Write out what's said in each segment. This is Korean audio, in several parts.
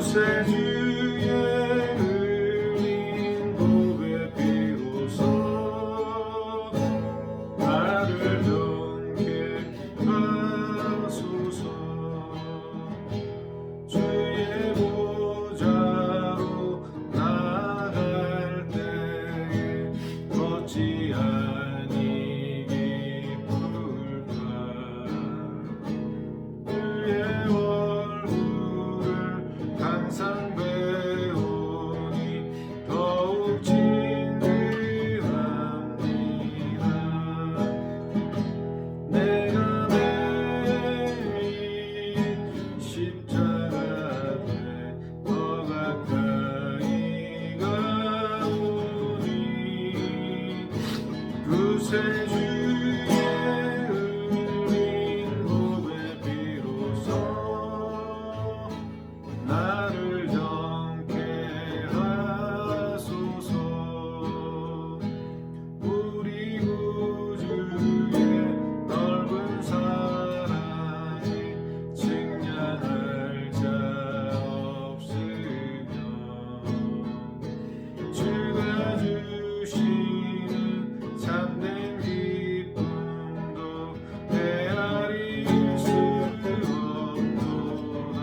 구세주의 흘린 보배 비로소 나를 정케 하소서. 주의 보좌로 나갈 때에 어찌 아니 기쁠까. 그의 얼굴을 항상 배우니 더욱 진귀합니다. 내가 매일 십자가 앞에 더 가까이 가오니 구세주의 흘린 보배 비로소 나를 정케 하소서. 우리 구주의 넓은 사랑이 측량할 자 없으며 주가 주시는 참된 기쁨도 헤아릴 수 없도다.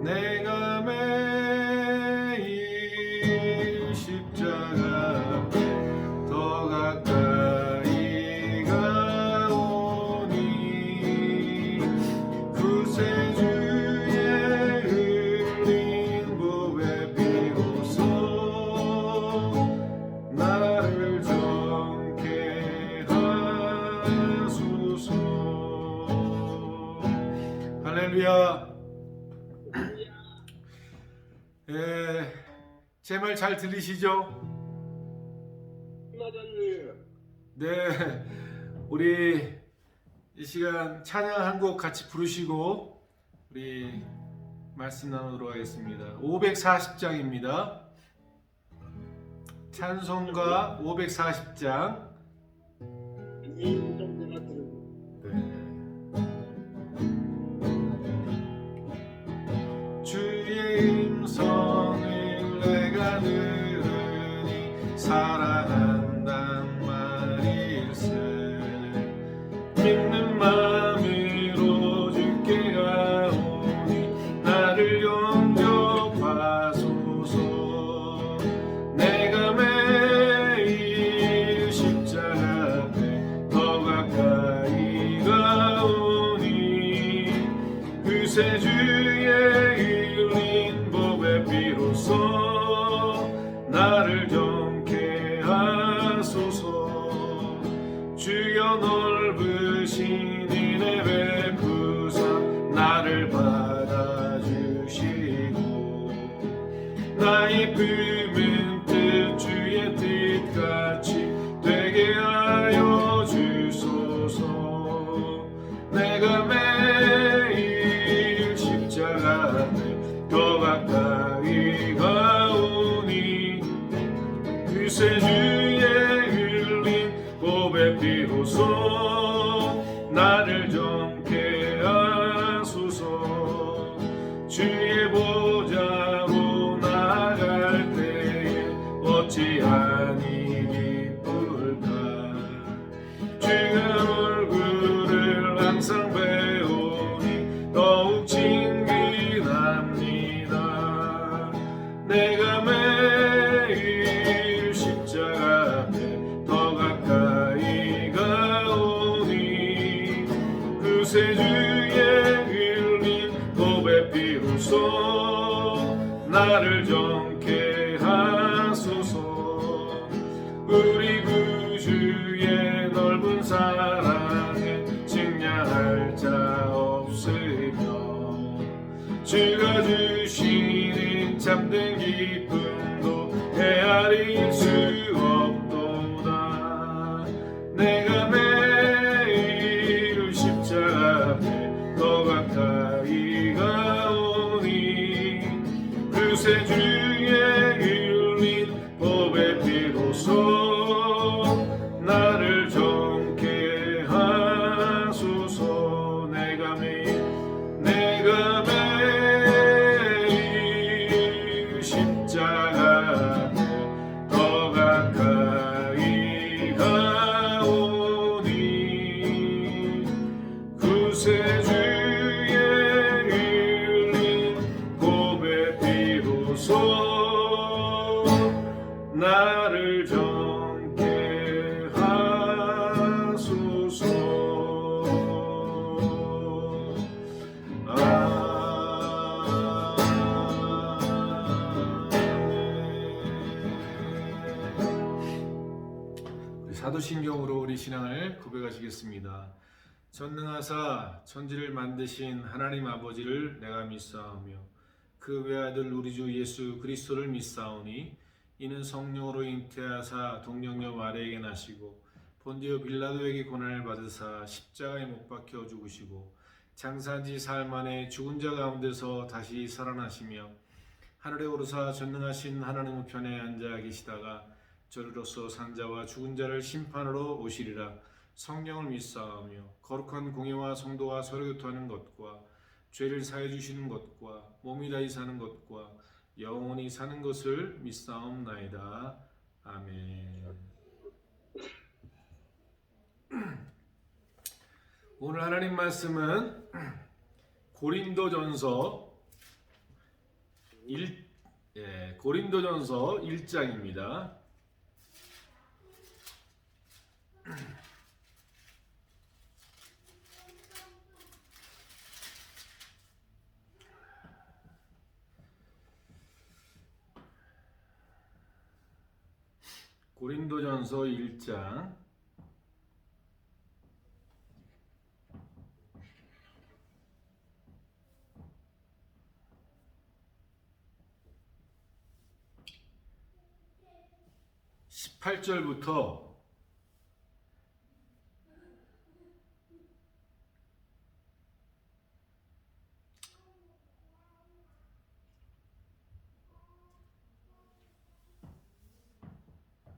내가 매일 십자가 앞에 더 가까이 가오니 구세주의 흘린 보배 비로소 나를 정케 하소서. 할렐루야. 제 말 잘 들리시죠? 네, 우리 이 시간 찬양 한 곡 같이 부르시고 우리 말씀 나누도록 하겠습니다. 540장입니다. 찬송가 540장. 주의 음성을 내가 들으니 사랑한단 말일세. 믿는 마음으로 주께 가오니 나를 영접하소서. 내가 매일 십자가 앞에 더 가까이 가오니 구세주의 흘린 보배 비로소 나를 정케 하소서. 주여 넓으신 은혜 베푸사 나를 받아주시고 나의 품은 뜻 주의 뜻같이 되게 하여 주소서. 내가 매일 십자가 앞에 더 가까이 가오니 구세주의 흘린 보배 비로소 나를 정케 하소서. 주의 보좌로 나갈 때에 어찌 아니 기쁠까. 주의 얼굴을 항상 배우니 더욱 진귀합니다. 내가 매일 십자가 앞에 더 가까이 가오니 구세주의 흘린 보배 비로소 나를 정케 하소서. 우리 구주의 넓은 사랑에 측량할 자 없으며 주가 주시는 참된 기쁨도 헤아릴 수 없도다. 내가 매일 십자가 앞에 더 가까이 가오니 구세주의 흘린 보배 비로소 나를 정케 하소서. 내가 매일 사도신경으로 우리 신앙을 고백하시겠습니다. 전능하사 천지를 만드신 하나님 아버지를 내가 믿사오며 그 외아들 우리 주 예수 그리스도를 믿사오니 이는 성령으로 잉태하사 동정녀 마리아에게 나시고 본디오 빌라도에게 고난을 받으사 십자가에 못 박혀 죽으시고 장사한 지 사흘 만에 죽은 자 가운데서 다시 살아나시며 하늘에 오르사 전능하신 하나님 우편에 앉아 계시다가 저리로서 산자와 죽은 자를 심판하러 오시리라. 성령을 믿사오며 거룩한 공예와 성도와 서로 교통하는 것과 죄를 사해 주시는 것과 몸이 다히 사는 것과 영원히 사는 것을 믿사옵나이다. 아멘. 오늘 하나님 말씀은 고린도전서 1장입니다. 고린도전서 1장 18절부터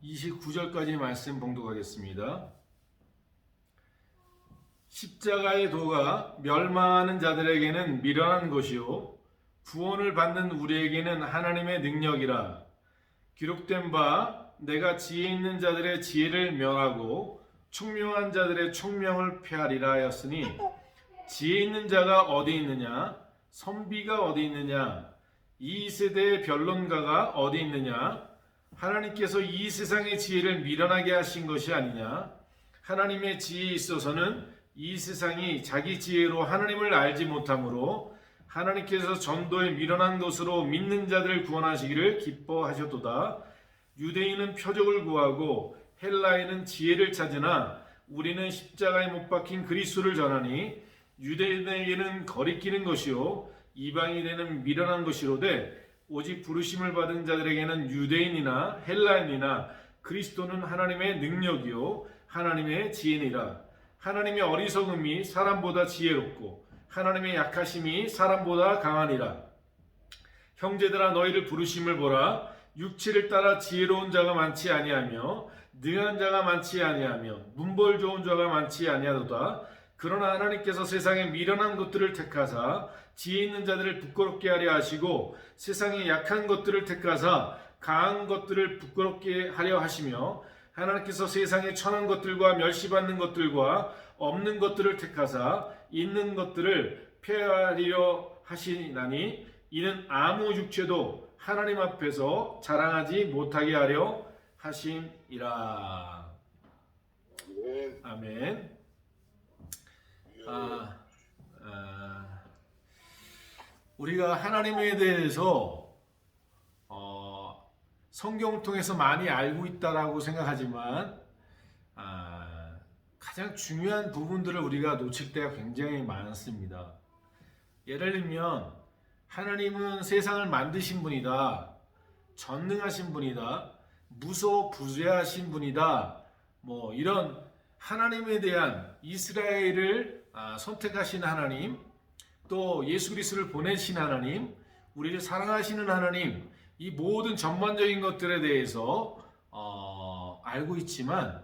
29절까지 말씀 봉독하겠습니다. 십자가의 도가 멸망하는 자들에게는 미련한 것이요 구원을 받는 우리에게는 하나님의 능력이라. 기록된 바 내가 지혜 있는 자들의 지혜를 멸하고 총명한 자들의 총명을 폐하리라 하였으니 지혜 있는 자가 어디 있느냐? 선비가 어디 있느냐? 이 세대의 변론가가 어디 있느냐? 하나님께서 이 세상의 지혜를 미련하게 하신 것이 아니냐? 하나님의 지혜에 있어서는 이 세상이 자기 지혜로 하나님을 알지 못하므로 하나님께서 전도에 미련한 것으로 믿는 자들을 구원하시기를 기뻐하셨도다. 유대인은 표적을 구하고 헬라인은 지혜를 찾으나 우리는 십자가에 못 박힌 그리스도를 전하니 유대인에게는 거리끼는 것이요 이방인에게는 미련한 것이로되 오직 부르심을 받은 자들에게는 유대인이나 헬라인이나 그리스도는 하나님의 능력이요 하나님의 지혜니라. 하나님의 어리석음이 사람보다 지혜롭고 하나님의 약하심이 사람보다 강하니라. 형제들아 너희를 부르심을 보라. 육체를 따라 지혜로운 자가 많지 아니하며 능한 자가 많지 아니하며 문벌 좋은 자가 많지 아니하도다. 그러나 하나님께서 세상에 미련한 것들을 택하사 지혜 있는 자들을 부끄럽게 하려 하시고 세상에 약한 것들을 택하사 강한 것들을 부끄럽게 하려 하시며 하나님께서 세상에 천한 것들과 멸시받는 것들과 없는 것들을 택하사 있는 것들을 폐하리려 하시나니 이는 아무 육체도 하나님 앞에서 자랑하지 못하게 하려 하심이라. 아멘. 우리가 하나님에 대해서 성경을 통해서 많이 알고 있다라고 생각하지만 가장 중요한 부분들을 우리가 놓칠 때가 굉장히 많습니다. 예를 들면 하나님은 세상을 만드신 분이다, 전능하신 분이다, 무소부재하신 분이다, 뭐 이런 하나님에 대한 이스라엘을 선택하신 하나님, 또 예수 그리스도를 보내신 하나님, 우리를 사랑하시는 하나님, 이 모든 전반적인 것들에 대해서 알고 있지만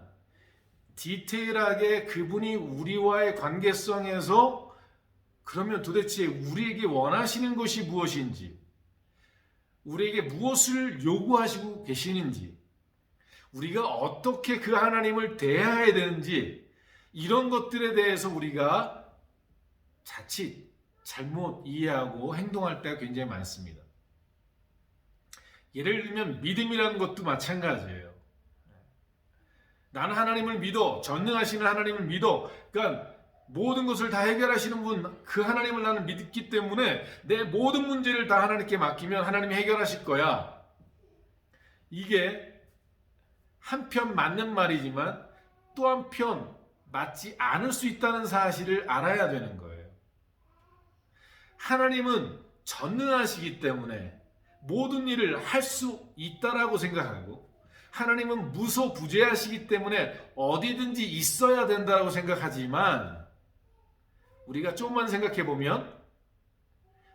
디테일하게 그분이 우리와의 관계성에서 그러면 도대체 우리에게 원하시는 것이 무엇인지, 우리에게 무엇을 요구하시고 계시는지, 우리가 어떻게 그 하나님을 대해야 되는지, 이런 것들에 대해서 우리가 자칫 잘못 이해하고 행동할 때가 굉장히 많습니다. 예를 들면 믿음이라는 것도 마찬가지예요. 나는 하나님을 믿어, 전능하시는 하나님을 믿어. 그러니까 모든 것을 다 해결하시는 분, 그 하나님을 나는 믿기 때문에 내 모든 문제를 다 하나님께 맡기면 하나님이 해결하실 거야. 이게 한편 맞는 말이지만 또 한편 맞지 않을 수 있다는 사실을 알아야 되는 거예요. 하나님은 전능하시기 때문에 모든 일을 할 수 있다라고 생각하고, 하나님은 무소부재하시기 때문에 어디든지 있어야 된다고 생각하지만, 우리가 조금만 생각해 보면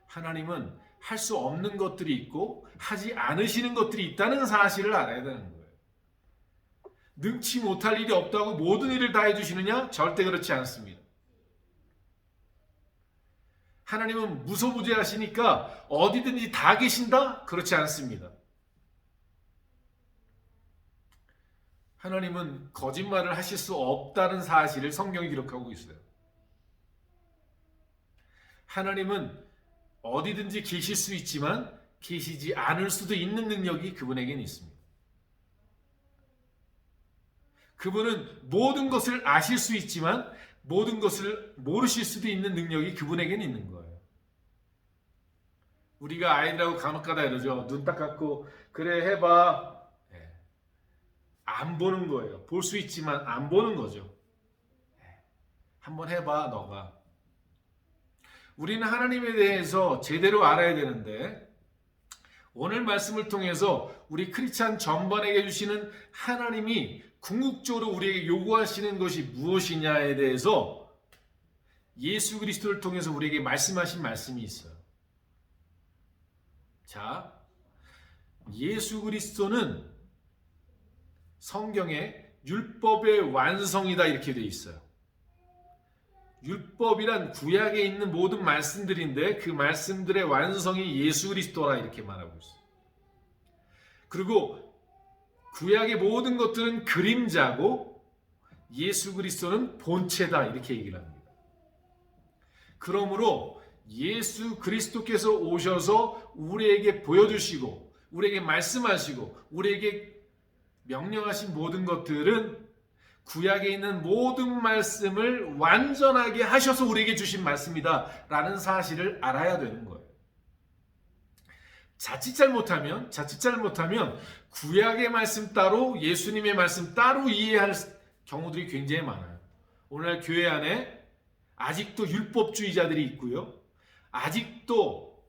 하나님은 할 수 없는 것들이 있고 하지 않으시는 것들이 있다는 사실을 알아야 되는 거예요. 능치 못할 일이 없다고 모든 일을 다 해주시느냐? 절대 그렇지 않습니다. 하나님은 무소부재하시니까 어디든지 다 계신다? 그렇지 않습니다. 하나님은 거짓말을 하실 수 없다는 사실을 성경이 기록하고 있어요. 하나님은 어디든지 계실 수 있지만 계시지 않을 수도 있는 능력이 그분에게는 있습니다. 그분은 모든 것을 아실 수 있지만 모든 것을 모르실 수도 있는 능력이 그분에게는 있는 거예요. 우리가 아이들하고 간혹가다 이러죠. 눈 딱 감고 그래 해봐. 안 보는 거예요. 볼 수 있지만 안 보는 거죠. 한번 해봐 너가. 우리는 하나님에 대해서 제대로 알아야 되는데, 오늘 말씀을 통해서 우리 크리스찬 전반에게 주시는 하나님이 궁극적으로 우리에게 요구하시는 것이 무엇이냐에 대해서 예수 그리스도를 통해서 우리에게 말씀하신 말씀이 있어요. 자, 예수 그리스도는 성경에 율법의 완성이다 이렇게 되어 있어요. 율법이란 구약에 있는 모든 말씀들인데 그 말씀들의 완성이 예수 그리스도라 이렇게 말하고 있어요. 그리고 구약의 모든 것들은 그림자고 예수 그리스도는 본체다 이렇게 얘기를 합니다. 그러므로 예수 그리스도께서 오셔서 우리에게 보여주시고 우리에게 말씀하시고 우리에게 명령하신 모든 것들은 구약에 있는 모든 말씀을 완전하게 하셔서 우리에게 주신 말씀이다 라는 사실을 알아야 되는 거예요. 자칫 잘못하면 구약의 말씀 따로 예수님의 말씀 따로 이해할 경우들이 굉장히 많아요. 오늘날 교회 안에 아직도 율법주의자들이 있고요. 아직도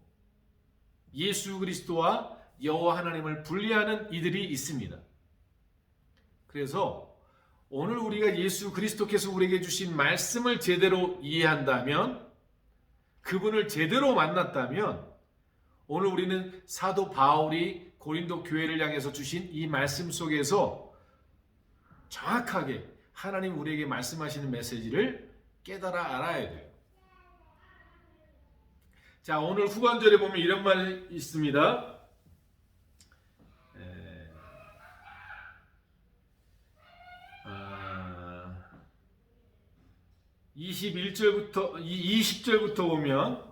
예수 그리스도와 여호와 하나님을 분리하는 이들이 있습니다. 그래서 오늘 우리가 예수 그리스도께서 우리에게 주신 말씀을 제대로 이해한다면, 그분을 제대로 만났다면, 오늘 우리는 사도 바울이 고린도 교회를 향해서 주신 이 말씀 속에서 정확하게 하나님 우리에게 말씀하시는 메시지를 깨달아 알아야 돼요. 자, 오늘 후반절에 보면 이런 말이 있습니다. 20절부터 보면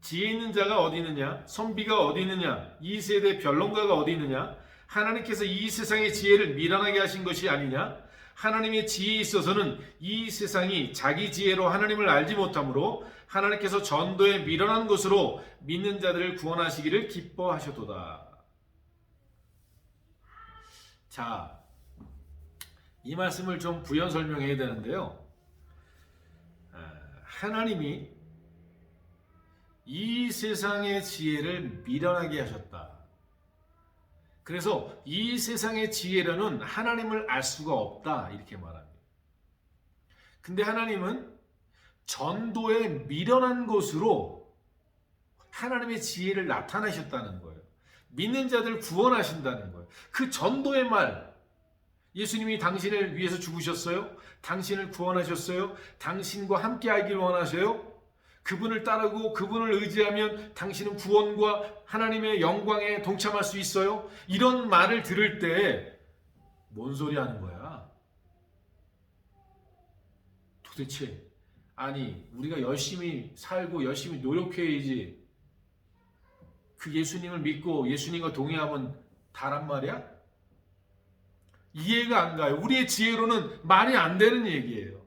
지혜 있는 자가 어디 있느냐? 선비가 어디 있느냐? 이 세대 변론가가 어디 있느냐? 하나님께서 이 세상의 지혜를 미련하게 하신 것이 아니냐? 하나님의 지혜에 있어서는 이 세상이 자기 지혜로 하나님을 알지 못하므로 하나님께서 전도에 미련한 것으로 믿는 자들을 구원하시기를 기뻐하셨도다. 자, 이 말씀을 좀 부연 설명해야 되는데요. 하나님이 이 세상의 지혜를 미련하게 하셨다. 그래서 이 세상의 지혜로는 하나님을 알 수가 없다 이렇게 말합니다. 근데 하나님은 전도에 미련한 것으로 하나님의 지혜를 나타내셨다는 거예요. 믿는 자들 구원하신다는 거예요. 그 전도의 말, 예수님이 당신을 위해서 죽으셨어요? 당신을 구원하셨어요? 당신과 함께 하기를 원하세요? 그분을 따르고 그분을 의지하면 당신은 구원과 하나님의 영광에 동참할 수 있어요? 이런 말을 들을 때 뭔 소리 하는 거야? 도대체 아니 우리가 열심히 살고 열심히 노력해야지 그 예수님을 믿고 예수님과 동의하면 다란 말이야? 이해가 안 가요. 우리의 지혜로는 말이 안 되는 얘기예요.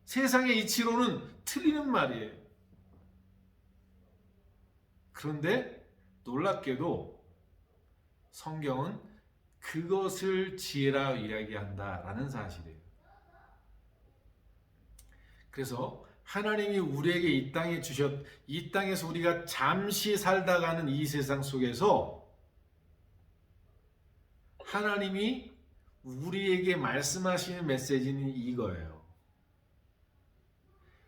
세상의 이치로는 틀리는 말이에요. 그런데 놀랍게도 성경은 그것을 지혜라 이야기한다라는 사실이에요. 그래서 하나님이 우리에게 이 땅에서 우리가 잠시 살다가는 이 세상 속에서 하나님이 우리에게 말씀하시는 메시지는 이거예요.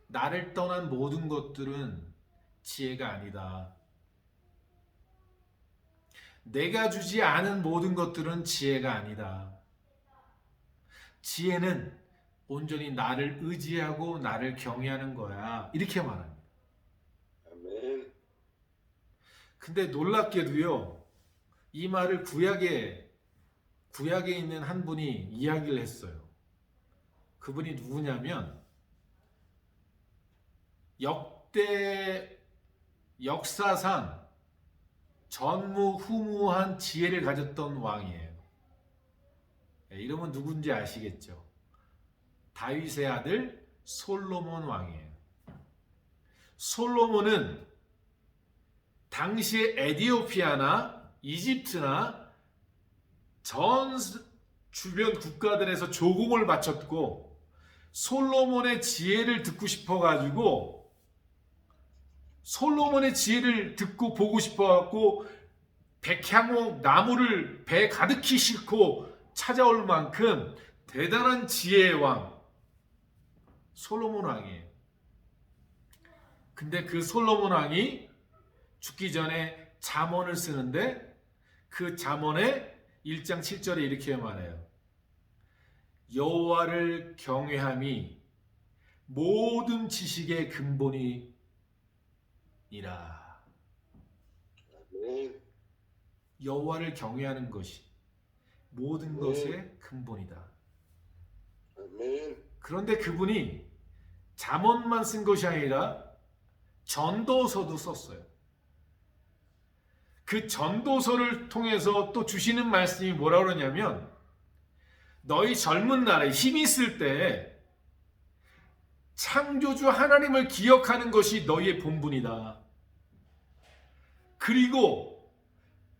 나를 떠난 모든 것들은 지혜가 아니다. 내가 주지 않은 모든 것들은 지혜가 아니다. 지혜는 온전히 나를 의지하고 나를 경외하는 거야. 이렇게 말합니다. 아멘. 근데 놀랍게도요, 이 말을 구약에 있는 한 분이 이야기를 했어요. 그분이 누구냐면 역사상 전무후무한 지혜를 가졌던 왕이에요. 이름은 누군지 아시겠죠? 다윗의 아들 솔로몬 왕이에요. 솔로몬은 당시에 에티오피아나 이집트나 전 주변 국가들에서 조공을 바쳤고, 솔로몬의 지혜를 듣고 싶어가지고, 솔로몬의 지혜를 듣고 보고 싶어갖고 백향목 나무를 배 가득히 싣고 찾아올 만큼 대단한 지혜의 왕 솔로몬 왕이에요. 근데 그 솔로몬 왕이 죽기 전에 잠언을 쓰는데, 그 잠언의 1장 7절에 이렇게 말해요. 여호와를 경외함이 모든 지식의 근본이니라. 아멘. 여호와를 경외하는 것이 모든 것의 근본이다. 아멘. 그런데 그분이 잠언만 쓴 것이 아니라 전도서도 썼어요. 그 전도서를 통해서 또 주시는 말씀이 뭐라 그러냐면, 너희 젊은 날에 힘이 있을 때 창조주 하나님을 기억하는 것이 너희의 본분이다. 그리고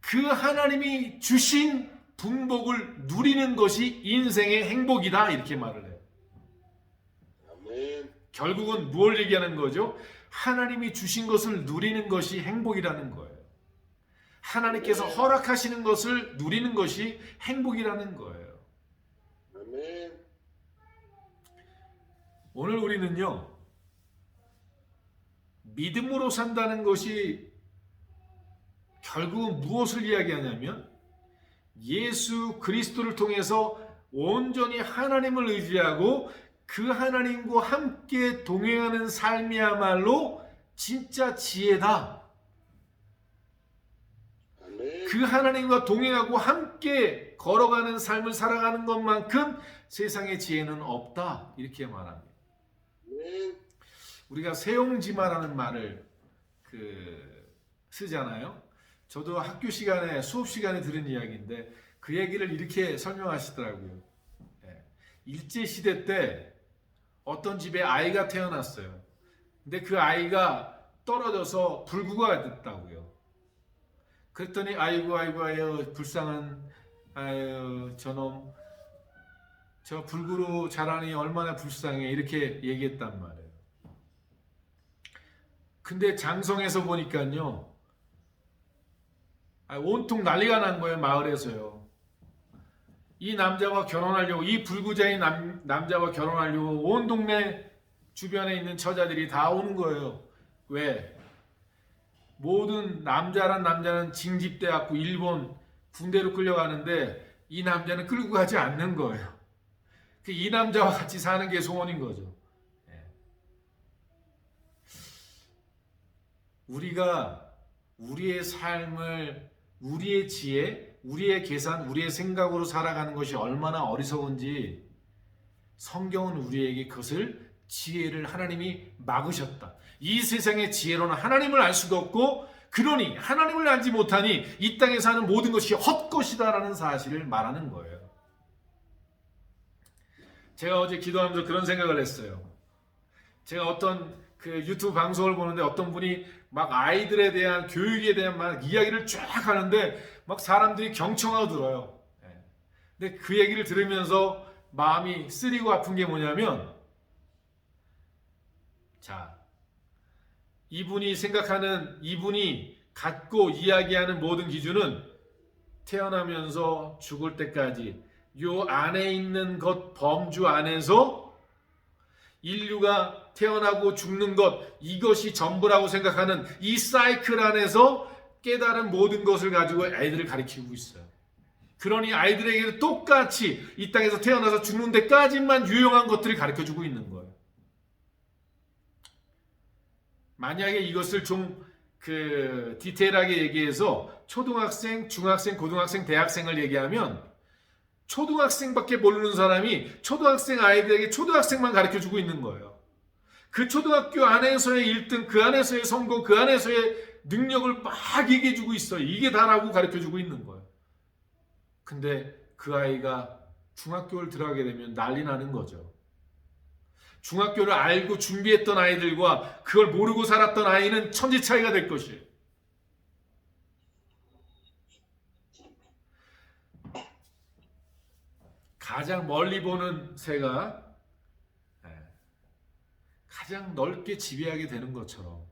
그 하나님이 주신 분복을 누리는 것이 인생의 행복이다. 이렇게 말을 해요. 아멘. 결국은 무엇을 얘기하는 거죠? 하나님이 주신 것을 누리는 것이 행복이라는 거예요. 하나님께서 허락하시는 것을 누리는 것이 행복이라는 거예요. 아멘. 오늘 우리는요, 믿음으로 산다는 것이 결국은 무엇을 이야기하냐면, 예수 그리스도를 통해서 온전히 하나님을 의지하고 그 하나님과 함께 동행하는 삶이야말로 진짜 지혜다. 아멘. 그 하나님과 동행하고 함께 걸어가는 삶을 살아가는 것만큼 세상의 지혜는 없다. 이렇게 말합니다. 아멘. 우리가 세용지마라는 말을 쓰잖아요. 저도 학교 시간에 수업 시간에 들은 이야기인데 그 얘기를 이렇게 설명하시더라고요. 일제 시대 때 어떤 집에 아이가 태어났어요. 근데 그 아이가 떨어져서 불구가 됐다고요. 그랬더니 아이고 불쌍한 저놈, 저 불구로 자라니 얼마나 불쌍해, 이렇게 얘기했단 말이에요. 근데 장성에서 보니까요, 온통 난리가 난 거예요. 마을에서요. 이 남자와 결혼하려고, 이 불구자인 남자와 결혼하려고 온 동네 주변에 있는 처자들이 다 오는 거예요. 왜? 모든 남자란 남자는 징집돼 갖고 일본 군대로 끌려가는데 이 남자는 끌고 가지 않는 거예요. 이 남자와 같이 사는 게 소원인 거죠. 우리가 우리의 삶을, 우리의 지혜, 우리의 계산, 우리의 생각으로 살아가는 것이 얼마나 어리석은지 성경은 우리에게 그것을, 지혜를 하나님이 막으셨다. 이 세상의 지혜로는 하나님을 알 수가 없고, 그러니 하나님을 알지 못하니 이 땅에 사는 모든 것이 헛것이다라는 사실을 말하는 거예요. 제가 어제 기도하면서 그런 생각을 했어요. 제가 어떤 유튜브 방송을 보는데 어떤 분이 막 아이들에 대한 교육에 대한 막 이야기를 쫙 하는데 막 사람들이 경청하고 들어요. 근데 그 얘기를 들으면서 마음이 쓰리고 아픈 게 뭐냐면, 자, 이분이 갖고 이야기하는 모든 기준은 태어나면서 죽을 때까지 요 안에 있는 것 범주 안에서 인류가 태어나고 죽는 것, 이것이 전부라고 생각하는 이 사이클 안에서 깨달은 모든 것을 가지고 아이들을 가르치고 있어요. 그러니 아이들에게 똑같이 이 땅에서 태어나서 죽는 데까지만 유용한 것들을 가르쳐주고 있는 거예요. 만약에 이것을 좀 디테일하게 얘기해서 초등학생, 중학생, 고등학생, 대학생을 얘기하면 초등학생밖에 모르는 사람이 초등학생 아이들에게 초등학생만 가르쳐주고 있는 거예요. 그 초등학교 안에서의 1등, 그 안에서의 성공, 그 안에서의 능력을 막 얘기해주고 있어요. 이게 다라고 가르쳐주고 있는 거예요. 근데 그 아이가 중학교를 들어가게 되면 난리 나는 거죠. 중학교를 알고 준비했던 아이들과 그걸 모르고 살았던 아이는 천지 차이가 될 것이에요. 가장 멀리 보는 새가 가장 넓게 지배하게 되는 것처럼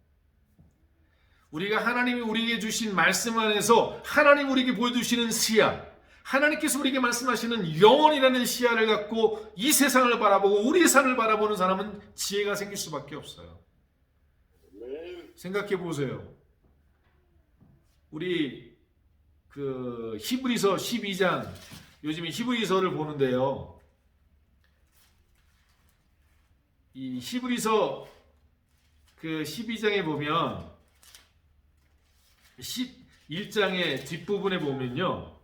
우리가 하나님이 우리에게 주신 말씀 안에서 하나님 우리에게 보여주시는 시야, 하나님께서 우리에게 말씀하시는 영원이라는 시야를 갖고 이 세상을 바라보고 우리의 삶을 바라보는 사람은 지혜가 생길 수밖에 없어요. 생각해 보세요. 우리 히브리서 12장, 요즘에 히브리서를 보는데요. 이 히브리서 12장에 보면 11장의 뒷부분에 보면요.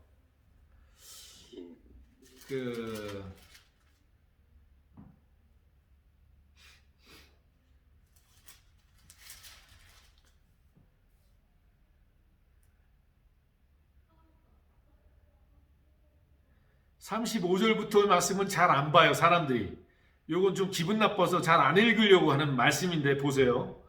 35절부터 말씀은 잘 안 봐요, 사람들이. 요건 좀 기분 나빠서 잘 안 읽으려고 하는 말씀인데 보세요.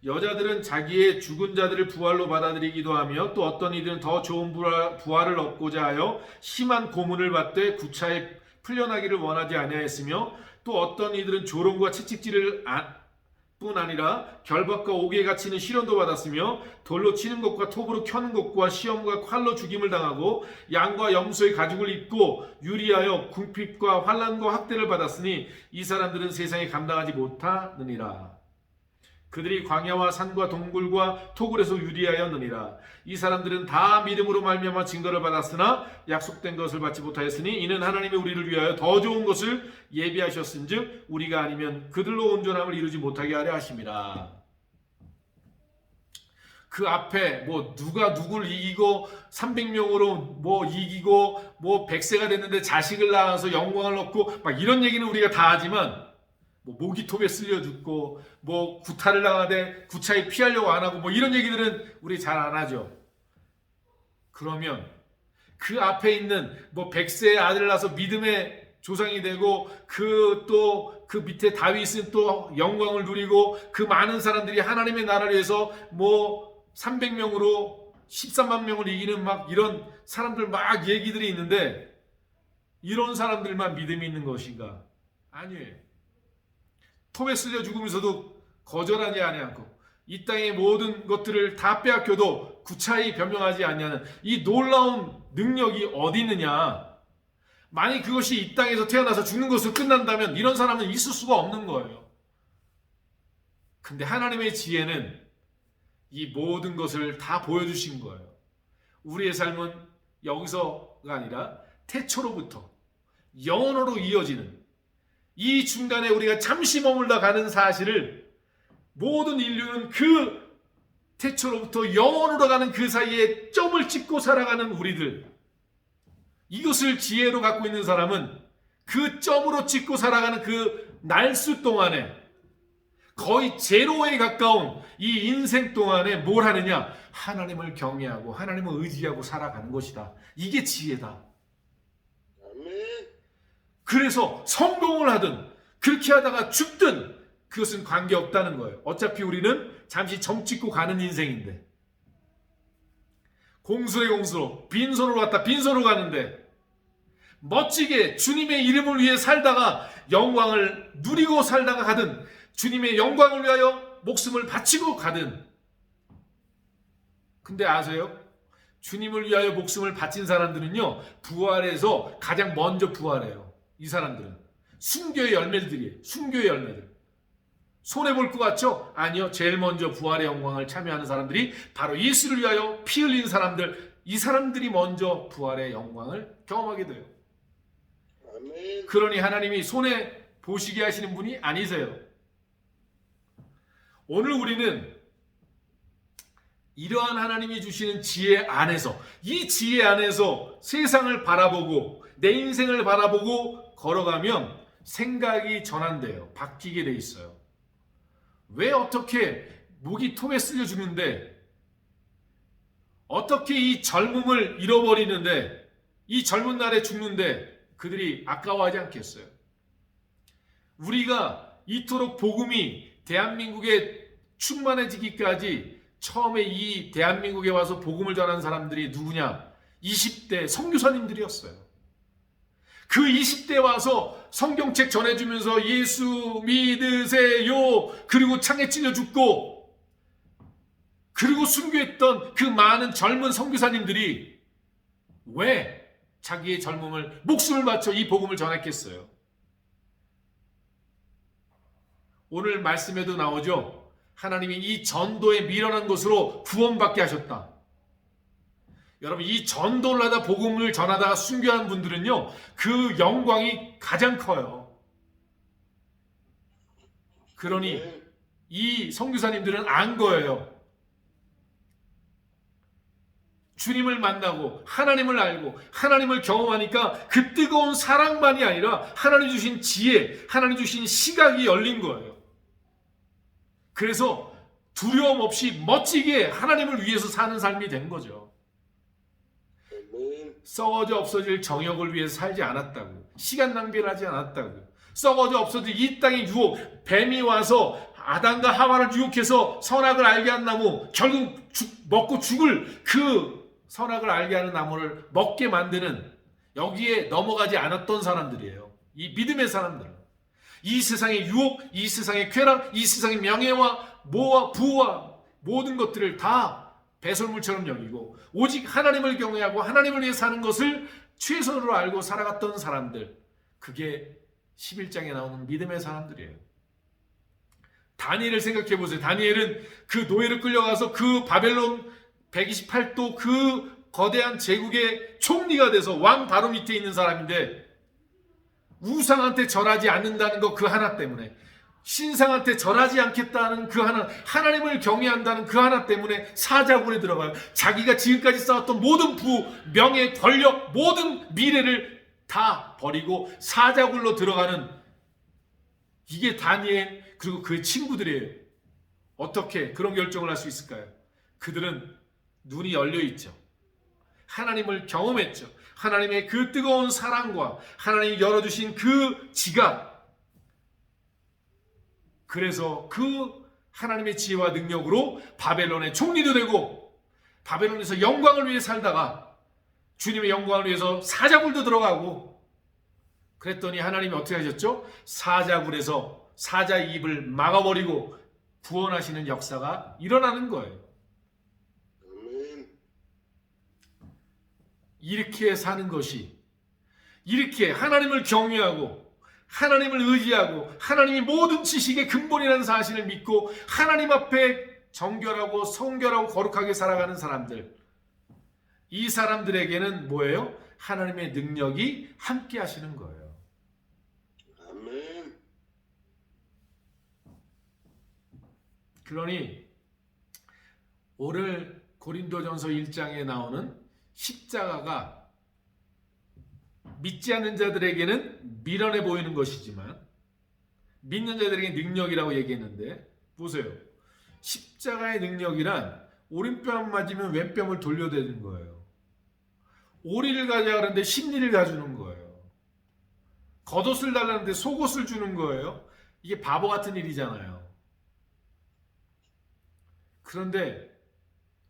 여자들은 자기의 죽은 자들을 부활로 받아들이기도 하며 또 어떤 이들은 더 좋은 부활을 얻고자 하여 심한 고문을 받되 구차히 풀려나기를 원하지 아니하였으며 또 어떤 이들은 조롱과 채찍질을 뿐 아니라 결박과 옥에 갇히는 시련도 받았으며 돌로 치는 것과 톱으로 켜는 것과 시험과 칼로 죽임을 당하고 양과 염소의 가죽을 입고 유리하여 궁핍과 환난과 학대를 받았으니 이 사람들은 세상에 감당하지 못하느니라. 그들이 광야와 산과 동굴과 토굴에서 유리하였느니라. 이 사람들은 다 믿음으로 말미암아 증거를 받았으나 약속된 것을 받지 못하였으니 이는 하나님이 우리를 위하여 더 좋은 것을 예비하셨은즉 우리가 아니면 그들로 온전함을 이루지 못하게 하려 하심이라. 그 앞에 누가 누굴 이기고 300명으로 이기고 100세가 됐는데 자식을 낳아서 영광을 얻고 막 이런 얘기는 우리가 다 하지만 모기 톱에 쓸려 죽고 구타를 당하되 구차히 피하려고 안 하고 이런 얘기들은 우리 잘 안 하죠. 그러면 그 앞에 있는 100세의 아들을 낳아서 믿음의 조상이 되고 그 밑에 다윗은 또 영광을 누리고 그 많은 사람들이 하나님의 나라를 위해서 300명으로 13만 명을 이기는 이런 사람들 얘기들이 있는데 이런 사람들만 믿음이 있는 것인가? 아니에요. 톱에 쓸려 죽으면서도 거절하지 아니하고 이 땅의 모든 것들을 다 빼앗겨도 구차히 변명하지 아니하는 이 놀라운 능력이 어디 있느냐? 만약 그것이 이 땅에서 태어나서 죽는 것으로 끝난다면 이런 사람은 있을 수가 없는 거예요. 근데 하나님의 지혜는 이 모든 것을 다 보여주신 거예요. 우리의 삶은 여기서가 아니라 태초로부터 영원으로 이어지는 이 중간에 우리가 잠시 머물다 가는 사실을 모든 인류는 그 태초로부터 영원으로 가는 그 사이에 점을 찍고 살아가는 우리들, 이것을 지혜로 갖고 있는 사람은 그 점으로 찍고 살아가는 그 날수 동안에 거의 제로에 가까운 이 인생 동안에 뭘 하느냐? 하나님을 경외하고 하나님을 의지하고 살아가는 것이다. 이게 지혜다. 그래서 성공을 하든 그렇게 하다가 죽든 그것은 관계없다는 거예요. 어차피 우리는 잠시 점 찍고 가는 인생인데 공수로 빈손으로 왔다 빈손으로 가는데 멋지게 주님의 이름을 위해 살다가 영광을 누리고 살다가 가든, 주님의 영광을 위하여 목숨을 바치고 가든. 근데 아세요? 주님을 위하여 목숨을 바친 사람들은요, 부활해서 가장 먼저 부활해요. 이 사람들은 순교의 열매들이에요. 순교의 열매들. 손해볼 것 같죠? 아니요. 제일 먼저 부활의 영광을 참여하는 사람들이 바로 예수를 위하여 피 흘린 사람들, 이 사람들이 먼저 부활의 영광을 경험하게 돼요. 아멘. 그러니 하나님이 손해 보시게 하시는 분이 아니세요. 오늘 우리는 이러한 하나님이 주시는 지혜 안에서, 이 지혜 안에서 세상을 바라보고 내 인생을 바라보고 걸어가면 생각이 전환돼요. 바뀌게 돼 있어요. 왜 어떻게 목이 톱에 쓸려 죽는데, 어떻게 이 젊음을 잃어버리는데, 이 젊은 날에 죽는데 그들이 아까워하지 않겠어요? 우리가 이토록 복음이 대한민국에 충만해지기까지 처음에 이 대한민국에 와서 복음을 전한 사람들이 누구냐? 20대 선교사님들이었어요. 그 20대 와서 성경책 전해주면서 예수 믿으세요, 그리고 창에 찔려 죽고, 그리고 순교했던 그 많은 젊은 선교사님들이 왜 자기의 젊음을, 목숨을 바쳐 이 복음을 전했겠어요? 오늘 말씀에도 나오죠. 하나님이 이 전도에 미련한 것으로 구원받게 하셨다. 여러분, 이 전도를 하다 복음을 전하다가 순교한 분들은요, 그 영광이 가장 커요. 그러니 이 선교사님들은 안 거예요. 주님을 만나고 하나님을 알고 하나님을 경험하니까 그 뜨거운 사랑만이 아니라 하나님 주신 지혜, 하나님 주신 시각이 열린 거예요. 그래서 두려움 없이 멋지게 하나님을 위해서 사는 삶이 된 거죠. 썩어져 없어질 정욕을 위해서 살지 않았다고, 시간 낭비를 하지 않았다고. 썩어져 없어질 이 땅의 유혹, 뱀이 와서 아담과 하와를 유혹해서 선악을 알게 한 나무, 결국 먹고 죽을 그 선악을 알게 하는 나무를 먹게 만드는, 여기에 넘어가지 않았던 사람들이에요. 이 믿음의 사람들은 이 세상의 유혹, 이 세상의 쾌락, 이 세상의 명예와 모와 부와 모든 것들을 다 배설물처럼 여기고 오직 하나님을 경외하고 하나님을 위해 사는 것을 최선으로 알고 살아갔던 사람들, 그게 11장에 나오는 믿음의 사람들이에요. 다니엘을 생각해 보세요. 다니엘은 그 노예를 끌려가서 그 바벨론 128도 그 거대한 제국의 총리가 돼서 왕 바로 밑에 있는 사람인데, 우상한테 절하지 않는다는 거 그 하나 때문에, 신상한테 절하지 않겠다는 그 하나, 하나님을 경외한다는 그 하나 때문에 사자굴에 들어가요. 자기가 지금까지 쌓았던 모든 부, 명예, 권력, 모든 미래를 다 버리고 사자굴로 들어가는, 이게 다니엘 그리고 그의 친구들이에요. 어떻게 그런 결정을 할 수 있을까요? 그들은 눈이 열려 있죠. 하나님을 경험했죠. 하나님의 그 뜨거운 사랑과 하나님이 열어주신 그 지각, 그래서 그 하나님의 지혜와 능력으로 바벨론의 총리도 되고 바벨론에서 영광을 위해 살다가 주님의 영광을 위해서 사자굴도 들어가고, 그랬더니 하나님이 어떻게 하셨죠? 사자굴에서 사자의 입을 막아버리고 구원하시는 역사가 일어나는 거예요. 이렇게 사는 것이, 이렇게 하나님을 경외하고 하나님을 의지하고 하나님이 모든 지식의 근본이라는 사실을 믿고 하나님 앞에 정결하고 성결하고 거룩하게 살아가는 사람들, 이 사람들에게는 뭐예요? 하나님의 능력이 함께 하시는 거예요. 아멘. 그러니 오늘 고린도전서 1장에 나오는 십자가가 믿지 않는 자들에게는 미련해 보이는 것이지만 믿는 자들에게 능력이라고 얘기했는데, 보세요. 십자가의 능력이란 오른뺨 맞으면 왼뺨을 돌려대는 거예요. 오리를 가져야 하는데 십리를 가주는 거예요. 겉옷을 달라는데 속옷을 주는 거예요. 이게 바보 같은 일이잖아요. 그런데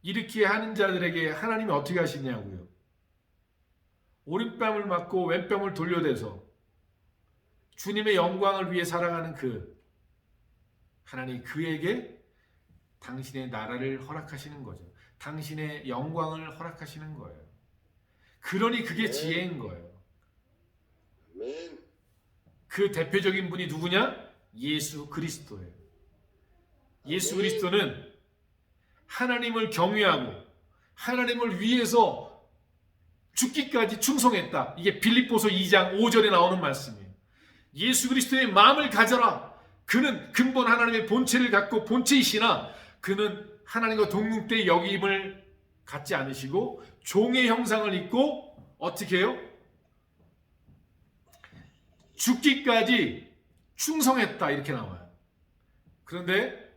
이렇게 하는 자들에게 하나님이 어떻게 하시냐고요. 오른뺨을 맞고 왼뺨을 돌려대서 주님의 영광을 위해 살아가는 하나님 그에게 당신의 나라를 허락하시는 거죠. 당신의 영광을 허락하시는 거예요. 그러니 그게 지혜인 거예요. 아멘. 그 대표적인 분이 누구냐? 예수 그리스도예요. 예수 그리스도는 하나님을 경외하고 하나님을 위해서 죽기까지 충성했다. 이게 빌립보서 2장 5절에 나오는 말씀이에요. 예수 그리스도의 마음을 가져라. 그는 근본 하나님의 본체를 갖고 본체이시나 그는 하나님과 동등대 여김을 갖지 않으시고 종의 형상을 입고 어떻게 해요? 죽기까지 충성했다 이렇게 나와요. 그런데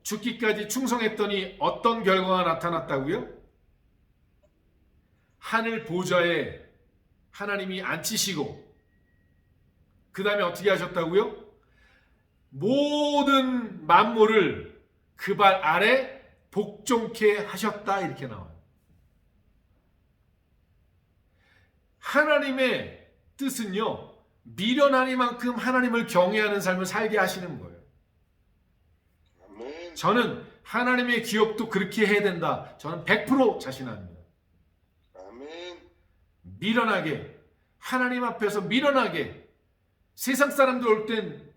죽기까지 충성했더니 어떤 결과가 나타났다고요? 하늘 보좌에 하나님이 앉히시고 그 다음에 어떻게 하셨다고요? 모든 만물을 그 발 아래 복종케 하셨다 이렇게 나와요. 하나님의 뜻은요, 미련하니만큼 하나님을 경외하는 삶을 살게 하시는 거예요. 아멘. 저는 하나님의 기업도 그렇게 해야 된다. 저는 100% 자신합니다. 아멘. 미련하게, 하나님 앞에서 미련하게, 세상 사람들 올 땐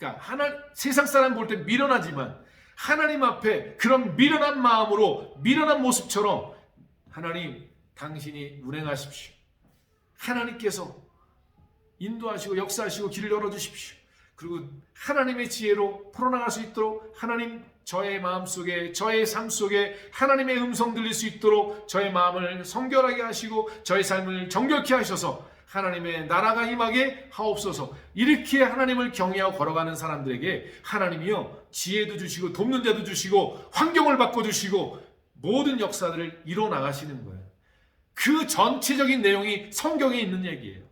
그러니까 세상 사람 볼 땐 미련하지만 하나님 앞에 그런 미련한 마음으로 미련한 모습처럼 하나님 당신이 운행하십시오. 하나님께서 인도하시고 역사하시고 길을 열어주십시오. 그리고 하나님의 지혜로 풀어나갈 수 있도록 하나님 저의 마음속에 저의 삶 속에 하나님의 음성 들릴 수 있도록 저의 마음을 성결하게 하시고 저의 삶을 정결케 하셔서 하나님의 나라가 임하게 하옵소서. 이렇게 하나님을 경외하고 걸어가는 사람들에게 하나님이요 지혜도 주시고 돕는 자도 주시고 환경을 바꿔주시고 모든 역사들을 이뤄 나가시는 거예요. 그 전체적인 내용이 성경에 있는 얘기예요.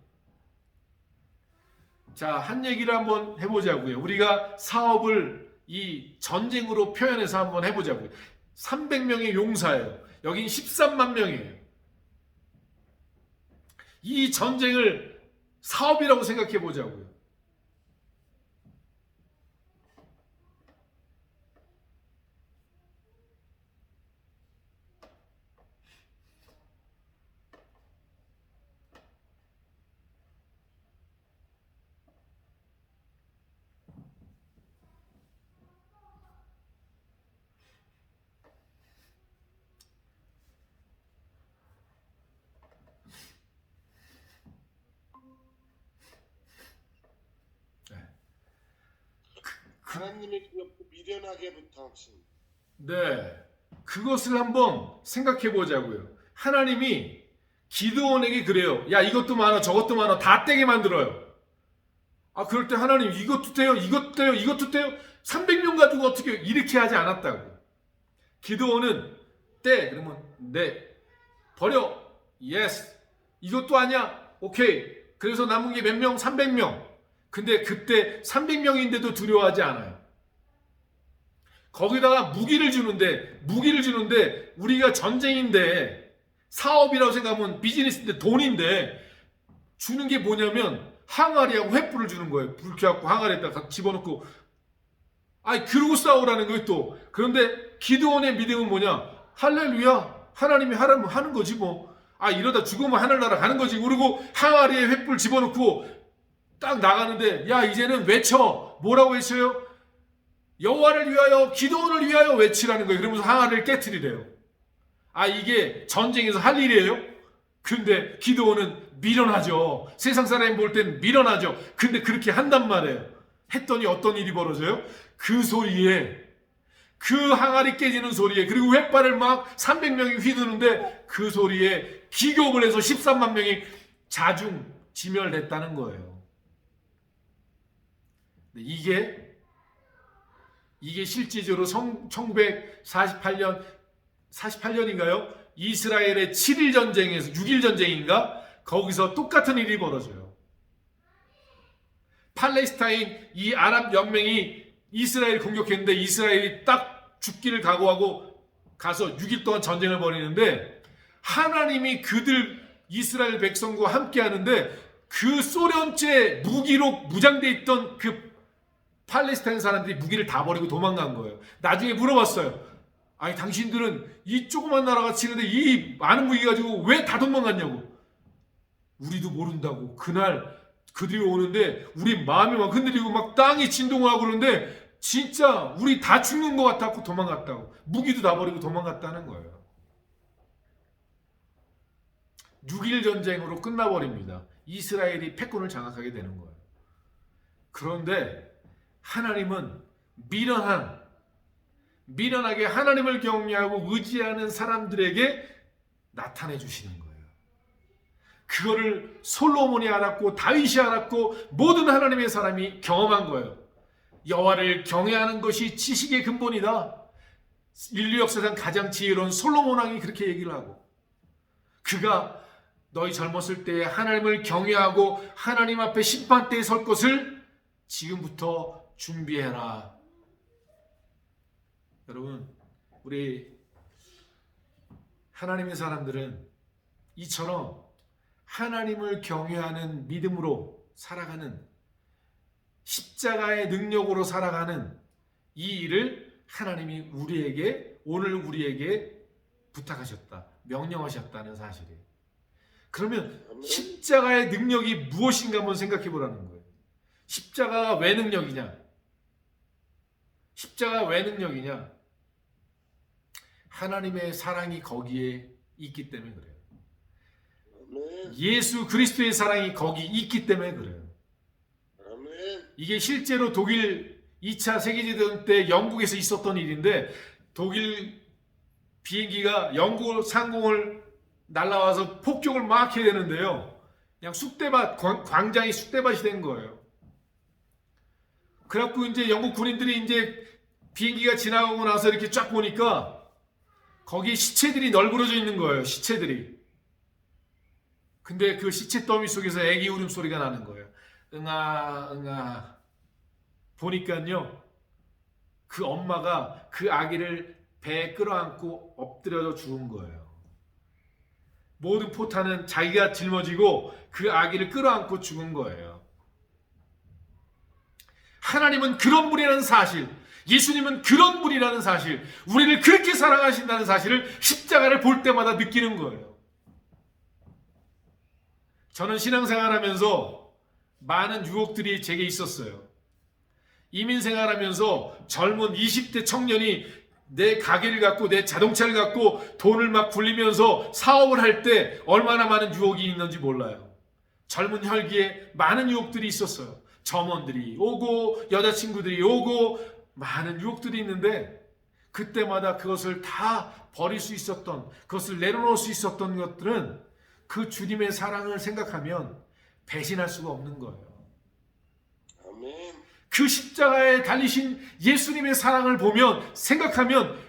자, 한 얘기를 한번 해보자고요. 우리가 사업을 이 전쟁으로 표현해서 한번 해보자고요. 300명의 용사예요. 여긴 13만 명이에요. 이 전쟁을 사업이라고 생각해 보자고요. 하나님의 기업도 미련하게부터 하신. 네, 그것을 한번 생각해 보자고요. 하나님이 기드온에게 그래요. 야, 이것도 많아, 저것도 많아, 다 떼게 만들어요. 아, 그럴 때 하나님 이것도 떼요, 이것도 떼요, 이것도 떼요. 300명 가지고 어떻게 이렇게 하지 않았다고. 기드온은 떼 그러면 네, 버려, 예스. 이것도 아니야, 오케이. 그래서 남은 게 몇 명? 300명. 근데 그때 300명인데도 두려워하지 않아요. 거기다가 무기를 주는데 우리가 전쟁인데 사업이라고 생각하면 비즈니스인데 돈인데 주는 게 뭐냐면 항아리하고 횃불을 주는 거예요. 불 켜갖고 항아리에다가 집어넣고 그러고 싸우라는 거예요 또. 그런데 기드온의 믿음은 뭐냐? 할렐루야, 하나님이 하는 거지 뭐. 이러다 죽으면 하늘나라 가는 거지. 그리고 항아리에 횃불 집어넣고 딱 나가는데 야, 이제는 외쳐. 뭐라고 외쳐요? 여호와를 위하여, 기드온을 위하여 외치라는 거예요. 그러면서 항아리를 깨트리래요. 이게 전쟁에서 할 일이에요? 근데 기드온은 미련하죠. 세상 사람이 볼 땐 미련하죠. 근데 그렇게 한단 말이에요. 했더니 어떤 일이 벌어져요? 그 소리에, 그 항아리 깨지는 소리에, 그리고 횃발을 막 300명이 휘두르는데 그 소리에 기교업을 해서 13만 명이 자중지멸됐다는 거예요. 이게 실제적으로 1948년인가요? 이스라엘의 7일 전쟁에서 6일 전쟁인가? 거기서 똑같은 일이 벌어져요. 팔레스타인 이 아랍 연맹이 이스라엘을 공격했는데 이스라엘이 딱 죽기를 각오하고 가서 6일 동안 전쟁을 벌이는데 하나님이 그들 이스라엘 백성과 함께 하는데 그 소련제 무기로 무장돼 있던 그 팔레스타인 사람들이 무기를 다 버리고 도망간 거예요. 나중에 물어봤어요. 아니 당신들은 이 조그만 나라가 치는데 이 많은 무기 가지고 왜 다 도망갔냐고. 우리도 모른다고. 그날 그들이 오는데 우리 마음이 막 흔들리고 막 땅이 진동을 하고 그러는데 진짜 우리 다 죽는 것 같았고 도망갔다고. 무기도 다 버리고 도망갔다는 거예요. 6일 전쟁으로 끝나버립니다. 이스라엘이 패권을 장악하게 되는 거예요. 그런데 하나님은 미련하게 하나님을 경외하고 의지하는 사람들에게 나타내 주시는 거예요. 그거를 솔로몬이 알았고 다윗이 알았고 모든 하나님의 사람이 경험한 거예요. 여호와를 경외하는 것이 지식의 근본이다. 인류 역사상 가장 지혜로운 솔로몬 왕이 그렇게 얘기를 하고, 그가 너희 젊었을 때 하나님을 경외하고 하나님 앞에 심판대에 설 것을 지금부터 준비해라. 여러분, 우리 하나님의 사람들은 이처럼 하나님을 경외하는 믿음으로 살아가는, 십자가의 능력으로 살아가는 이 일을 하나님이 오늘 우리에게 부탁하셨다, 명령하셨다는 사실이에요. 그러면 십자가의 능력이 무엇인가 한번 생각해 보라는 거예요. 십자가가 왜 능력이냐? 십자가가 왜 능력이냐? 하나님의 사랑이 거기에 있기 때문에 그래요. 예수 그리스도의 사랑이 거기 있기 때문에 그래요. 이게 실제로 독일 2차 세계대전 때 영국에서 있었던 일인데, 독일 비행기가 영국 상공을 날아와서 폭격을 막 해야 되는데요. 그냥 쑥대밭, 광장이 쑥대밭이 된 거예요. 그래갖고 이제 영국 군인들이 이제 비행기가 지나가고 나서 이렇게 쫙 보니까 거기 시체들이 널브러져 있는 거예요. 시체들이. 근데 그 시체 더미 속에서 애기 울음소리가 나는 거예요. 응아 응아. 보니까요, 그 엄마가 그 아기를 배에 끌어안고 엎드려져 죽은 거예요. 모든 포탄은 자기가 짊어지고 그 아기를 끌어안고 죽은 거예요. 하나님은 그런 분이라는 사실, 예수님은 그런 분이라는 사실, 우리를 그렇게 사랑하신다는 사실을 십자가를 볼 때마다 느끼는 거예요. 저는 신앙생활하면서 많은 유혹들이 제게 있었어요. 이민생활하면서 젊은 20대 청년이 내 가게를 갖고 내 자동차를 갖고 돈을 막 굴리면서 사업을 할 때 얼마나 많은 유혹이 있는지 몰라요. 젊은 혈기에 많은 유혹들이 있었어요. 점원들이 오고 여자친구들이 오고 많은 유혹들이 있는데, 그때마다 그것을 다 버릴 수 있었던, 그것을 내려놓을 수 있었던 것들은 그 주님의 사랑을 생각하면 배신할 수가 없는 거예요. 아멘. 그 십자가에 달리신 예수님의 사랑을 보면, 생각하면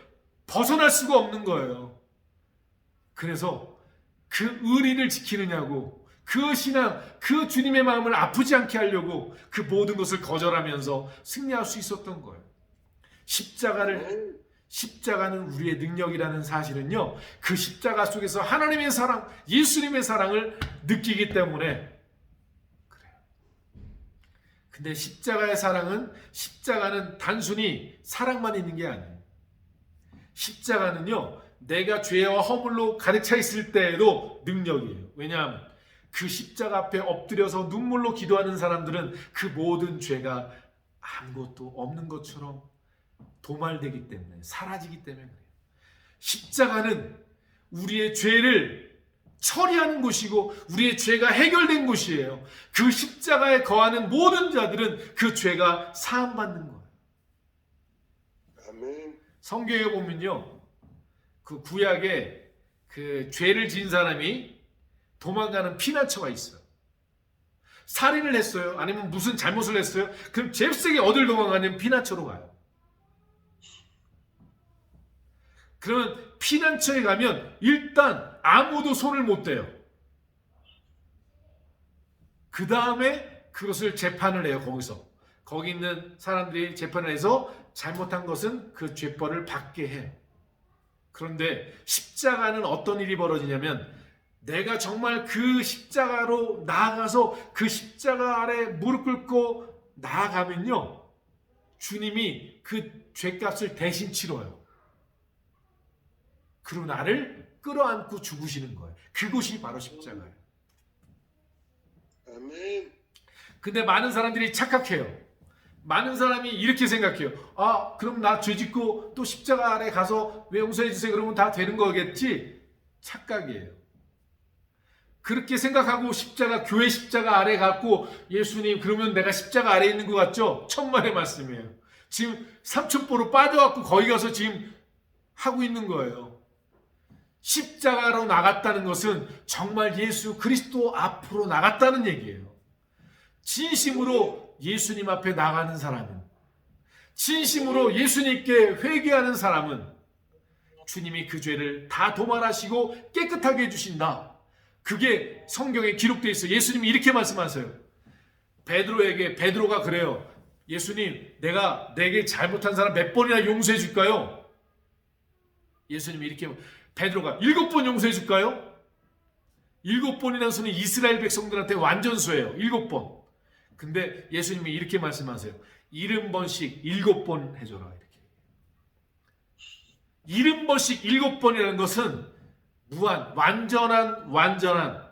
벗어날 수가 없는 거예요. 그래서 그 의리를 지키느냐고, 그 신앙, 그 주님의 마음을 아프지 않게 하려고 그 모든 것을 거절하면서 승리할 수 있었던 거예요. 십자가는 우리의 능력이라는 사실은요, 그 십자가 속에서 하나님의 사랑, 예수님의 사랑을 느끼기 때문에 그래요. 근데 십자가는 단순히 사랑만 있는 게 아니에요. 십자가는요, 내가 죄와 허물로 가득 차 있을 때에도 능력이에요. 왜냐하면 그 십자가 앞에 엎드려서 눈물로 기도하는 사람들은 그 모든 죄가 아무것도 없는 것처럼 도말되기 때문에, 사라지기 때문에 그래요. 십자가는 우리의 죄를 처리하는 곳이고 우리의 죄가 해결된 곳이에요. 그 십자가에 거하는 모든 자들은 그 죄가 사함받는 거예요. 아멘. 성경에 보면요, 그 구약에 그 죄를 지은 사람이 도망가는 피난처가 있어요. 살인을 했어요, 아니면 무슨 잘못을 했어요, 그럼 잽싸게 어딜 도망가냐면 피난처로 가요. 그러면 피난처에 가면 일단 아무도 손을 못 대요. 그 다음에 그것을 재판을 해요. 거기 있는 사람들이 재판을 해서 잘못한 것은 그 죄벌을 받게 해요. 그런데 십자가는 어떤 일이 벌어지냐면 내가 정말 그 십자가로 나아가서 그 십자가 아래 무릎 꿇고 나아가면요, 주님이 그 죄값을 대신 치러요. 그리고 나를 끌어안고 죽으시는 거예요. 그곳이 바로 십자가예요. 아멘. 근데 많은 사람들이 착각해요. 많은 사람이 이렇게 생각해요. 아, 그럼 나 죄 짓고 또 십자가 아래 가서 왜 용서해 주세요 그러면 다 되는 거겠지? 착각이에요. 그렇게 생각하고 교회 십자가 아래 갖고 예수님 그러면 내가 십자가 아래 있는 것 같죠? 천만의 말씀이에요. 지금 삼천포로 빠져갖고 거기 가서 지금 하고 있는 거예요. 십자가로 나갔다는 것은 정말 예수 그리스도 앞으로 나갔다는 얘기예요. 진심으로 예수님 앞에 나가는 사람은, 진심으로 예수님께 회개하는 사람은 주님이 그 죄를 다 도말하시고 깨끗하게 해주신다. 그게 성경에 기록되어 있어요. 예수님이 이렇게 말씀하세요. 베드로가 그래요. 예수님, 내게 잘못한 사람 몇 번이나 용서해 줄까요? 예수님이 이렇게, 베드로가 7번 용서해 줄까요? 7번이라는 수는 이스라엘 백성들한테 완전수예요. 7번. 근데 예수님이 이렇게 말씀하세요. 70번씩 7번 해줘라. 이렇게. 70번씩 7번이라는 것은 완전한.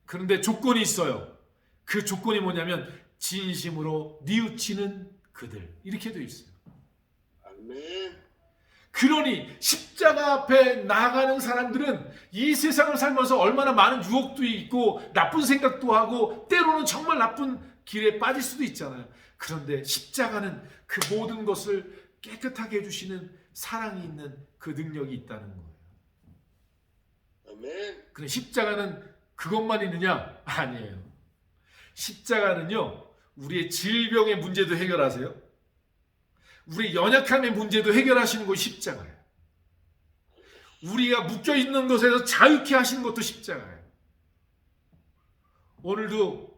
그런데 조건이 있어요. 그 조건이 뭐냐면 진심으로 뉘우치는 그들. 이렇게 되어 있어요. 아멘. 그러니 십자가 앞에 나아가는 사람들은 이 세상을 살면서 얼마나 많은 유혹도 있고 나쁜 생각도 하고 때로는 정말 나쁜 길에 빠질 수도 있잖아요. 그런데 십자가는 그 모든 것을 깨끗하게 해주시는 사랑이 있는 그 능력이 있다는 거예요. 아멘. 그런데 십자가는 그것만 있느냐? 아니에요. 십자가는요, 우리의 질병의 문제도 해결하세요. 우리 연약함의 문제도 해결하시는 것이 십자가예요. 우리가 묶여있는 것에서 자유케 하시는 것도 십자가예요. 오늘도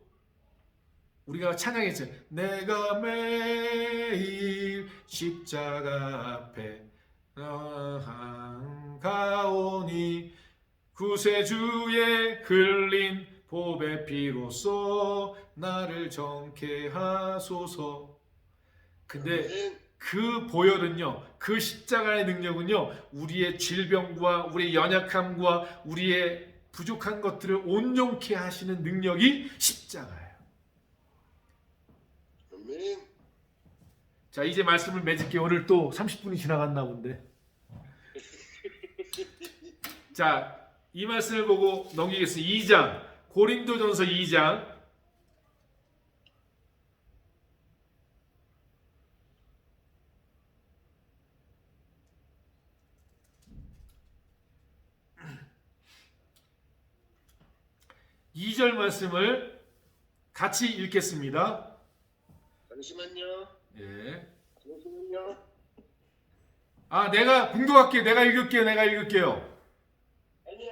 우리가 찬양했어요. 내가 매일 십자가 앞에 나아가오니 구세주의 흘린 보배 피로써 나를 정케 하소서. 근데 아멘. 그 보혈은요, 그 십자가의 능력은요, 우리의 질병과 우리의 연약함과 우리의 부족한 것들을 온전케 하시는 능력이 십자가예요. 아멘. 자, 이제 말씀을 맺을게요. 오늘 또 30분이 지나갔나 본데. 자, 이 말씀을 보고 넘기겠습니다. 2장, 고린도전서 2장. 이 절 말씀을 같이 읽겠습니다. 잠시만요. 예. 잠시만요. 아, 내가 봉독할게요. 내가 읽을게요. 아니.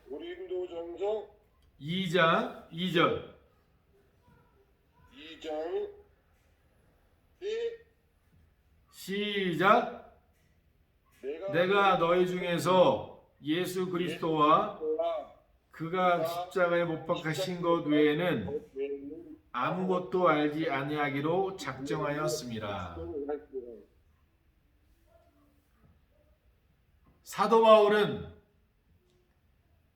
고린도전서 2장 2절. 2장 시작. 내가 너희 중에서 예수 그리스도와 그가 십자가에 못 박히신 것 외에는 아무것도 알지 아니하기로 작정하였습니다. 사도 바울은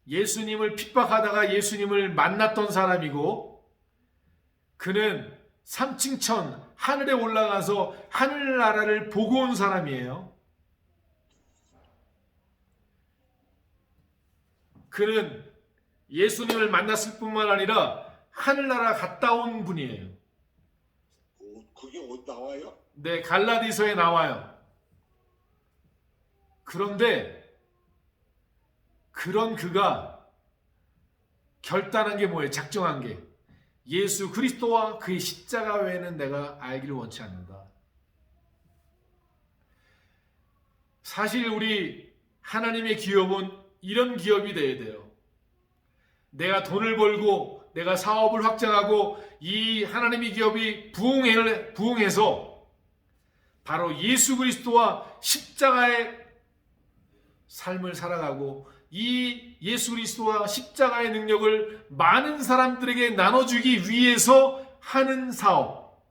예수님을 핍박하다가 예수님을 만났던 사람이고, 그는 3층천 하늘에 올라가서 하늘나라를 보고 온 사람이에요. 그는 예수님을 만났을 뿐만 아니라 하늘나라 갔다 온 분이에요. 그게 어디 나와요? 네, 갈라디서에 나와요. 그런데 그런 그가 결단한 게 뭐예요? 작정한 게 예수 그리스도와 그의 십자가 외에는 내가 알기를 원치 않는다. 사실 우리 하나님의 기업은 이런 기업이 돼야 돼요. 내가 돈을 벌고 내가 사업을 확장하고 이 하나님의 기업이 부흥해서 바로 예수 그리스도와 십자가의 삶을 살아가고 이 예수 그리스도와 십자가의 능력을 많은 사람들에게 나눠주기 위해서 하는 사업,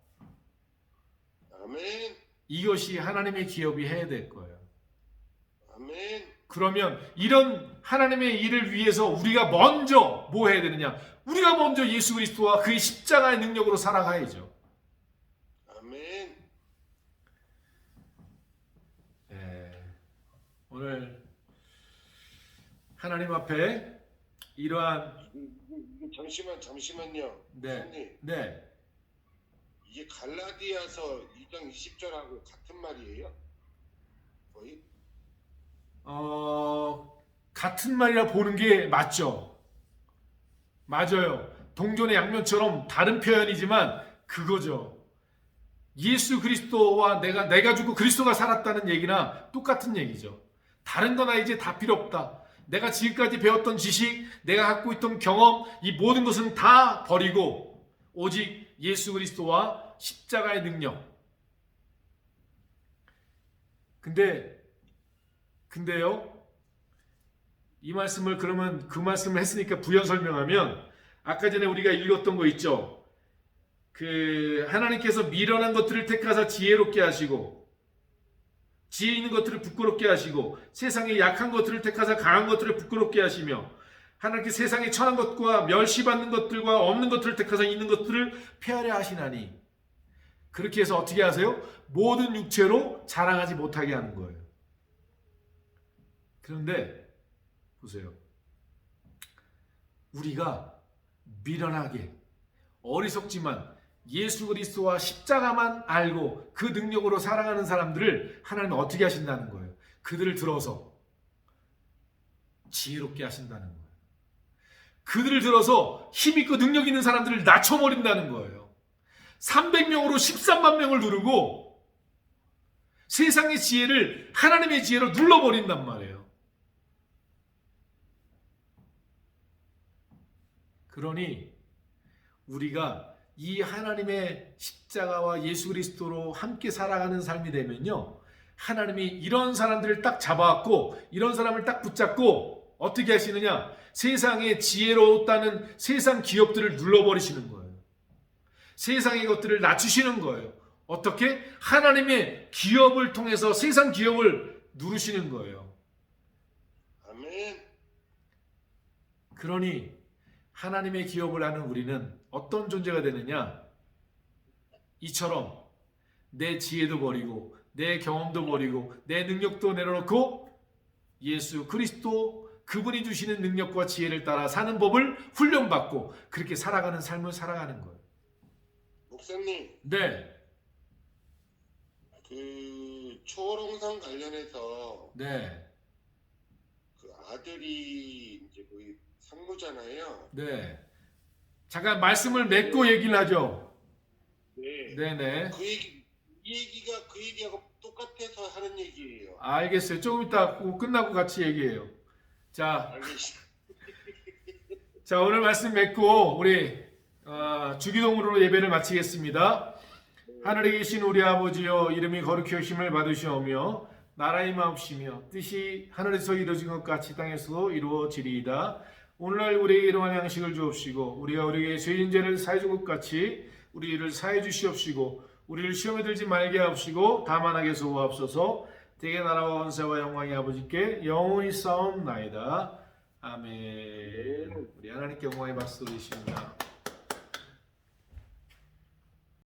아멘. 이것이 하나님의 기업이 해야 될 거예요. 아멘. 그러면 이런 하나님의 일을 위해서 우리가 먼저 뭐 해야 되느냐? 우리가 먼저 예수 그리스도와 그의 십자가의 능력으로 살아가야죠. 아멘. 오늘 하나님 앞에 이러한 잠시만요. 네, 선생님, 네, 이게 갈라디아서 2장 20절하고 같은 말이에요? 거의? 같은 말이라 보는 게 맞죠. 맞아요. 동전의 양면처럼 다른 표현이지만 그거죠. 예수 그리스도와 내가 죽고 그리스도가 살았다는 얘기나 똑같은 얘기죠. 다른 거나 이제 다 필요 없다. 내가 지금까지 배웠던 지식, 내가 갖고 있던 경험, 이 모든 것은 다 버리고 오직 예수 그리스도와 십자가의 능력. 근데요, 이 말씀을 그러면 그 말씀을 했으니까 부연 설명하면 아까 전에 우리가 읽었던 거 있죠. 그 하나님께서 미련한 것들을 택하사 지혜롭게 하시고 지혜 있는 것들을 부끄럽게 하시고 세상의 약한 것들을 택하사 강한 것들을 부끄럽게 하시며 하나님께 세상의 천한 것과 멸시받는 것들과 없는 것들을 택하사 있는 것들을 폐하려 하시나니 그렇게 해서 어떻게 하세요? 모든 육체로 자랑하지 못하게 하는 거예요. 그런데 보세요. 우리가 미련하게 어리석지만 예수 그리스도와 십자가만 알고 그 능력으로 살아가는 사람들을 하나님은 어떻게 하신다는 거예요? 그들을 들어서 지혜롭게 하신다는 거예요. 그들을 들어서 힘있고 능력 있는 사람들을 낮춰버린다는 거예요. 300명으로 13만 명을 누르고 세상의 지혜를 하나님의 지혜로 눌러버린단 말이에요. 그러니 우리가 이 하나님의 십자가와 예수 그리스도로 함께 살아가는 삶이 되면요, 하나님이 이런 사람들을 딱 잡아왔고 이런 사람을 딱 붙잡고 어떻게 하시느냐? 세상에 지혜로웠다는 세상 기업들을 눌러버리시는 거예요. 세상의 것들을 낮추시는 거예요. 어떻게? 하나님의 기업을 통해서 세상 기업을 누르시는 거예요. 아멘. 그러니 하나님의 기업을 하는 우리는 어떤 존재가 되느냐? 이처럼 내 지혜도 버리고 내 경험도 버리고 내 능력도 내려놓고 예수 그리스도 그분이 주시는 능력과 지혜를 따라 사는 법을 훈련받고 그렇게 살아가는 삶을 살아가는 거예요. 목사님, 네, 그 초롱성 관련해서 네, 그 아들이 이제 거의 상무잖아요. 네. 잠깐 말씀을 맺고 얘기를 하죠. 네. 네네. 이 얘기가 그 얘기하고 똑같아서 하는 얘기예요. 알겠어요. 조금 이따 끝나고 같이 얘기해요. 자, 오늘 말씀 맺고 우리 주기도문으로 예배를 마치겠습니다. 하늘에 계신 우리 아버지여, 이름이 거룩히 여김을 받으시오며 나라의 임하옵시며 뜻이 하늘에서 이루어진 것 같이 땅에서도 이루어지리이다. 오늘날 우리에게 일용할 양식을 주옵시고 우리가 우리에게 죄인 죄를 사해 준 것 같이 우리를 사해 주시옵시고 우리를 시험에 들지 말게 하옵시고 다만 악에서 구하옵소서. 대개 나라와 원세와 영광이 아버지께 영원히 싸움나이다. 아멘. 우리 하나님께 영광의 박수 드립니다.